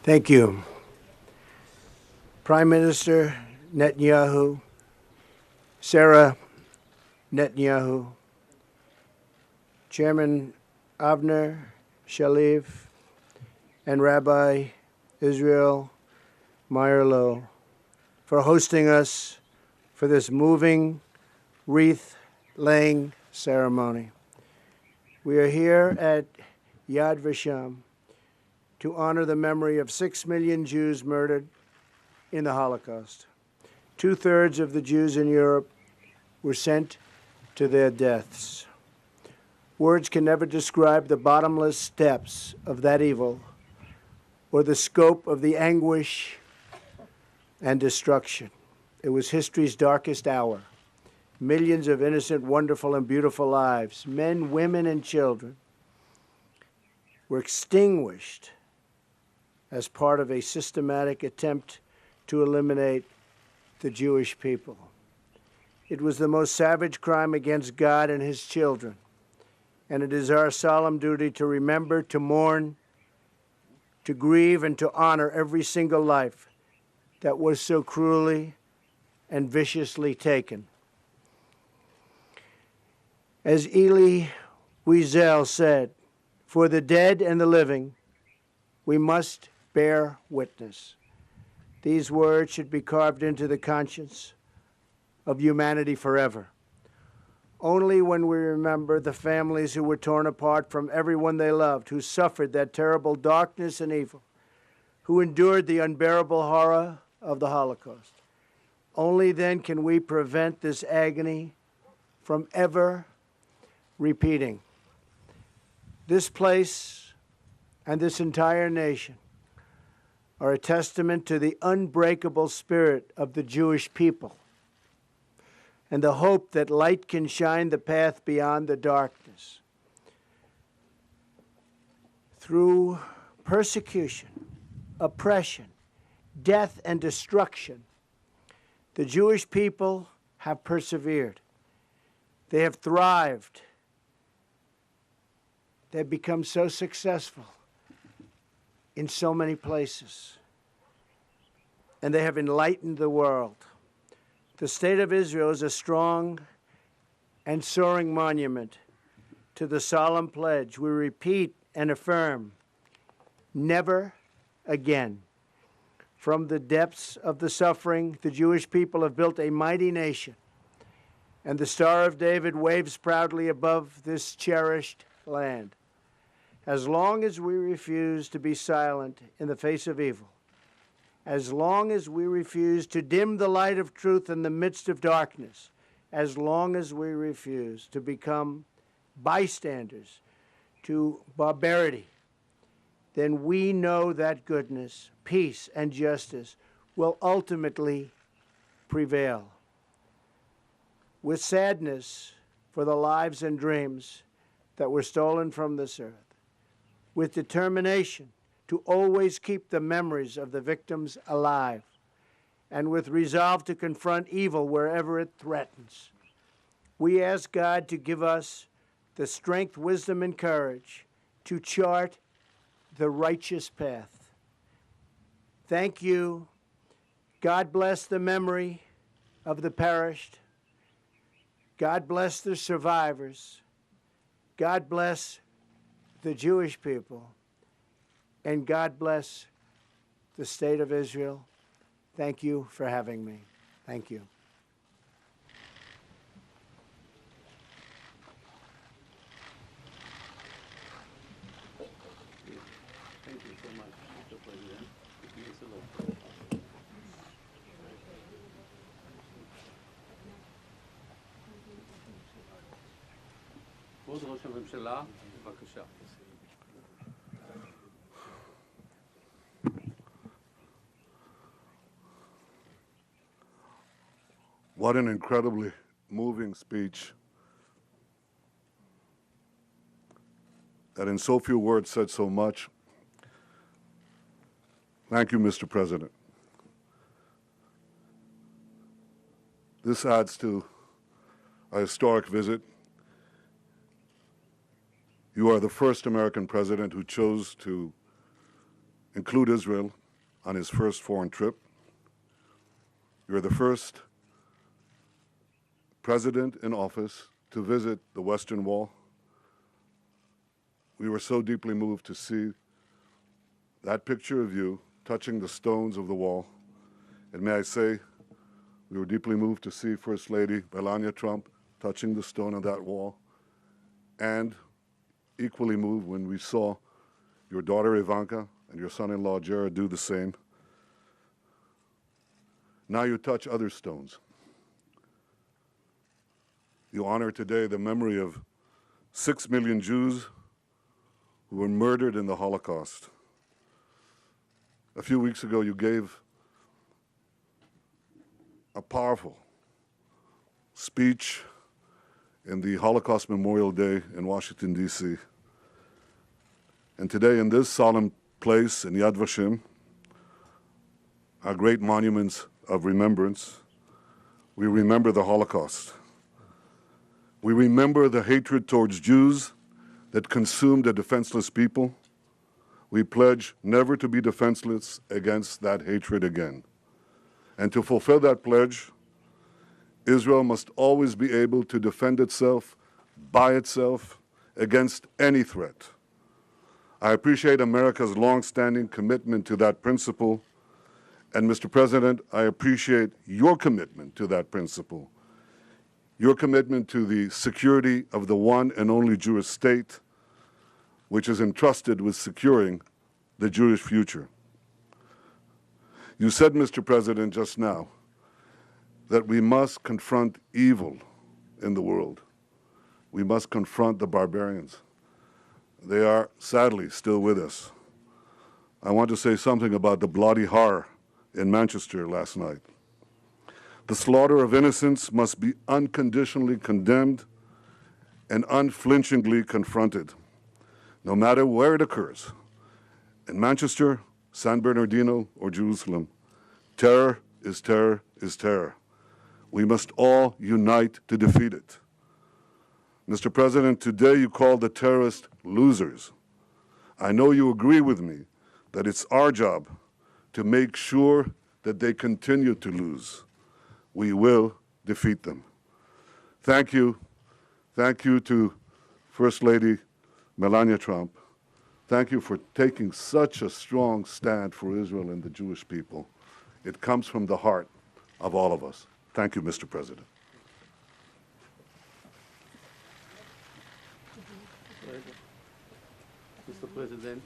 Thank you. Prime Minister Netanyahu, Sarah Netanyahu, Chairman Avner Shalev, and Rabbi Israel Meyerlo for hosting us for this moving wreath-laying ceremony. We are here at Yad Vashem to honor the memory of 6 million Jews murdered in the Holocaust. 2/3 of the Jews in Europe were sent to their deaths. Words can never describe the bottomless depths of that evil or the scope of the anguish and destruction. It was history's darkest hour. Millions of innocent, wonderful, and beautiful lives, men, women, and children, were extinguished as part of a systematic attempt to eliminate the Jewish people. It was the most savage crime against God and his children, and it is our solemn duty to remember, to mourn, to grieve, and to honor every single life that was so cruelly and viciously taken. As Elie Wiesel said, for the dead and the living, we must bear witness. These words should be carved into the conscience of humanity forever. Only when we remember the families who were torn apart from everyone they loved, who suffered that terrible darkness and evil, who endured the unbearable horror of the Holocaust, only then can we prevent this agony from ever repeating. This place and this entire nation are a testament to the unbreakable spirit of the Jewish people and the hope that light can shine the path beyond the darkness. Through persecution, oppression, death, and destruction, the Jewish people have persevered. They have thrived. They've become so successful in so many places, and they have enlightened the world. The State of Israel is a strong and soaring monument to the solemn pledge we repeat and affirm, never again. From the depths of the suffering, the Jewish people have built a mighty nation, and the Star of David waves proudly above this cherished land. As long as we refuse to be silent in the face of evil, as long as we refuse to dim the light of truth in the midst of darkness, as long as we refuse to become bystanders to barbarity, then we know that goodness, peace, and justice will ultimately prevail. With sadness for the lives and dreams that were stolen from this earth, with determination to always keep the memories of the victims alive, and with resolve to confront evil wherever it threatens, we ask God to give us the strength, wisdom, and courage to chart the righteous path. Thank you. God bless the memory of the perished. God bless the survivors. God bless the Jewish people. And God bless the State of Israel. Thank you for having me. Thank you. Thank you so much, Mr. President. Thanks a lot. כבוד ראש הממשלה, בבקשה. What an incredibly moving speech that in so few words said so much. Thank you, Mr. President. This adds to a historic visit. You are the first American president who chose to include Israel on his first foreign trip. You're the first president in office to visit the Western Wall. We were so deeply moved to see that picture of you touching the stones of the wall. And may I say, we were deeply moved to see First Lady Melania Trump touching the stone on that wall, and equally moved when we saw your daughter Ivanka and your son-in-law Jared do the same. Now you touch other stones. You honor today the memory of 6 million Jews who were murdered in the Holocaust. A few weeks ago, you gave a powerful speech in the Holocaust Memorial Day in Washington, D.C. And today, in this solemn place in Yad Vashem, our great monuments of remembrance, we remember the Holocaust. We remember the hatred towards Jews that consumed a defenseless people. We pledge never to be defenseless against that hatred again. And to fulfill that pledge, Israel must always be able to defend itself by itself against any threat. I appreciate America's long-standing commitment to that principle. And Mr. President, I appreciate your commitment to that principle. Your commitment to the security of the one and only Jewish state, which is entrusted with securing the Jewish future. You said, Mr. President, just now, that we must confront evil in the world. We must confront the barbarians. They are, sadly, still with us. I want to say something about the bloody horror in Manchester last night. The slaughter of innocents must be unconditionally condemned and unflinchingly confronted, no matter where it occurs, in Manchester, San Bernardino, or Jerusalem. Terror is terror is terror. We must all unite to defeat it. Mr. President, today you called the terrorists losers. I know you agree with me that it's our job to make sure that they continue to lose. We will defeat them. Thank you. Thank you to First Lady Melania Trump. Thank you for taking such a strong stand for Israel and the Jewish people. It comes from the heart of all of us. Thank you, Mr. President. Mr. President.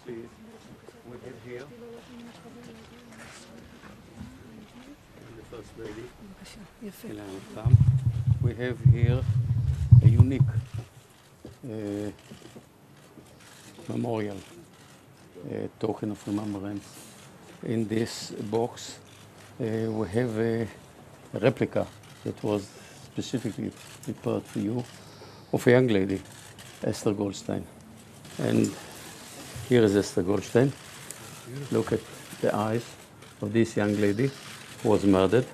Please, we have here the First Lady. We have here a unique memorial, token of remembrance. In this box, we have a replica that was specifically prepared for you of a young lady, Esther Goldstein. And here is Esther Goldstein. Look at the eyes of this young lady who was murdered.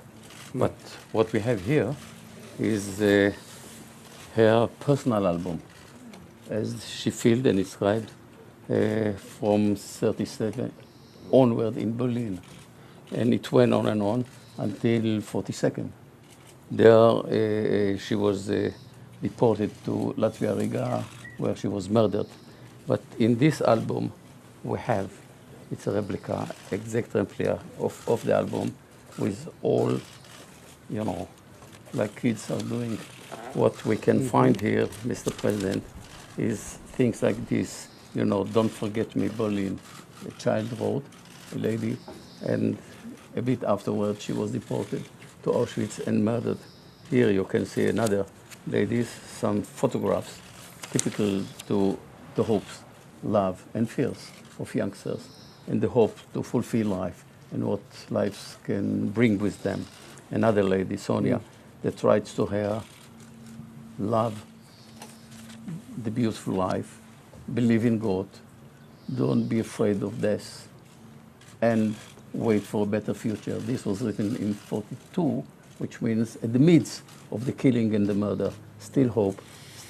But what we have here is her personal album, as she filled and described from 37 onward in Berlin. And it went on and on until 42nd. There she was deported to Latvia Riga, where she was murdered. But in this album we have, it's a replica, exact replica of the album with all, you know, like kids are doing. What we can find here, Mr. President, is things like this. You know, don't forget me, Berlin. A child wrote, a lady, and a bit afterwards she was deported to Auschwitz and murdered. Here you can see another lady, some photographs typical to the hopes, love, and fears of youngsters, and the hope to fulfill life and what lives can bring with them. Another lady, Sonia, that writes to her, love the beautiful life, believe in God, don't be afraid of death, and wait for a better future. This was written in 42, which means at the midst of the killing and the murder, still hope,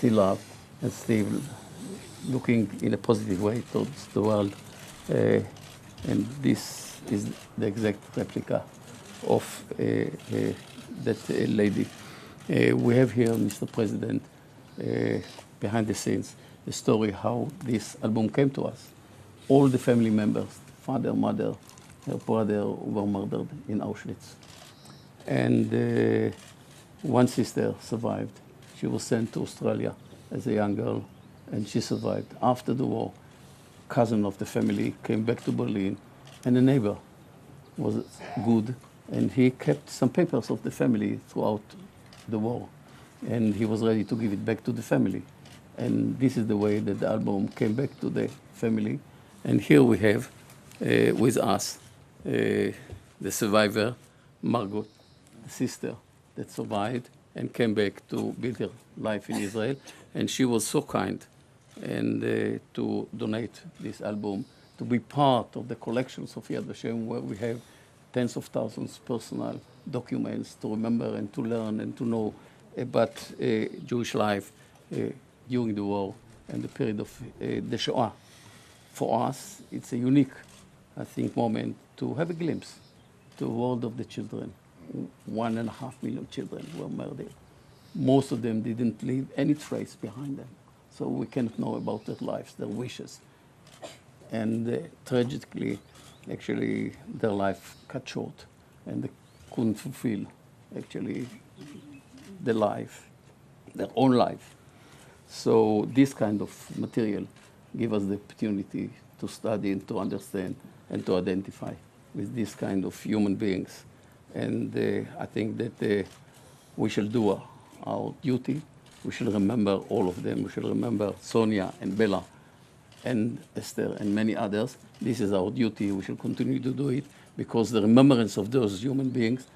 still love and still looking in a positive way towards the world. And this is the exact replica of that lady. We have here, Mr. President, behind the scenes, the story how this album came to us. All the family members, father, mother, her brother, were murdered in Auschwitz. And one sister survived. She was sent to Australia as a young girl, and she survived. After the war, cousin of the family came back to Berlin, and a neighbor was good, and he kept some papers of the family throughout the war, and he was ready to give it back to the family. And this is the way that the album came back to the family. And here we have with us the survivor, Margot, the sister that survived and came back to build her life in Israel. And she was so kind and to donate this album to be part of the collections of Yad Vashem, where we have tens of thousands of personal documents to remember and to learn and to know about Jewish life during the war and the period of the Shoah. For us, it's a unique, I think, moment to have a glimpse to the world of the children. 1.5 million children were murdered. Most of them didn't leave any trace behind them. So we cannot know about their lives, their wishes. And tragically, actually, their life cut short, and they couldn't fulfill, actually, their life, their own life. So this kind of material gives us the opportunity to study and to understand and to identify with this kind of human beings. And I think that we shall do our duty. We shall remember all of them. We shall remember Sonia and Bella and Esther and many others. This is our duty. We shall continue to do it because the remembrance of those human beings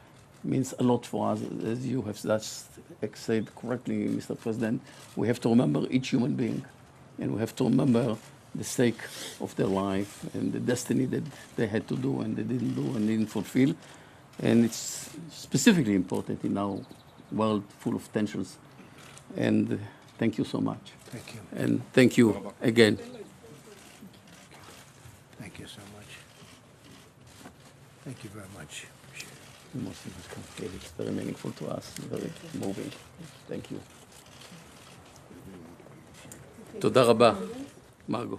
means a lot for us. As you have just said correctly, Mr. President, we have to remember each human being, and we have to remember the sake of their life and the destiny that they had to do and they didn't do and didn't fulfill. And it's specifically important in our world full of tensions. And thank you so much. Thank you. And thank you again. Thank you so much. Thank you very much. Most of it's complicated. It's very meaningful to us, very moving. Thank you. תודה רבה, מרגו.